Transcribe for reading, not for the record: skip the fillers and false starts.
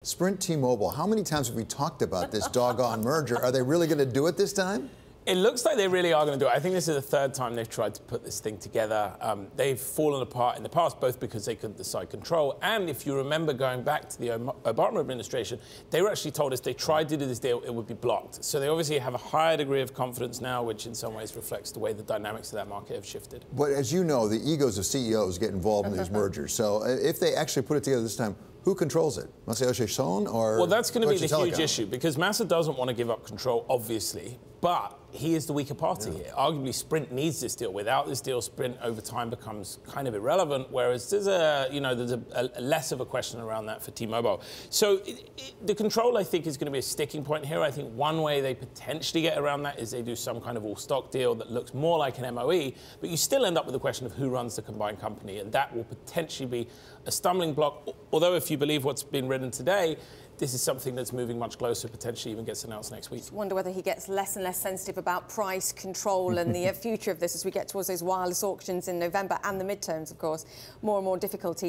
Sprint T-Mobile, how many times have we talked about this doggone merger? Are they really going to do it this time? It looks like they really are going to do it. I think this is the third time they've tried to put this thing together. They've fallen apart in the past, both because they couldn't decide control, and if you remember going back to the Obama administration, they were actually told us they tried to do this deal, it would be blocked. So they obviously have a higher degree of confidence now, which in some ways reflects the way the dynamics of that market have shifted. But as you know, the egos of CEOs get involved in these mergers. So if they actually put it together this time, who controls it? Masayoshi Son or Well, that's going to be the Telecom? huge issue, because Massa doesn't want to give up control, obviously, but he is the weaker party here. Arguably, Sprint needs this deal. Without this deal, Sprint over time becomes kind of irrelevant, whereas there's a less of a question around that for T-Mobile. So the control, I think, is going to be a sticking point here. I think one way they potentially get around that is they do some kind of all-stock deal that looks more like an MOE, but you still end up with the question of who runs the combined company, and that will potentially be a stumbling block. Although, if you believe what's been written today, this is something that's moving much closer, potentially even gets announced next week. I wonder whether he gets less and less sensitive about price control and the future of this as we get towards those wireless auctions in November and the midterms, of course. More and more difficulty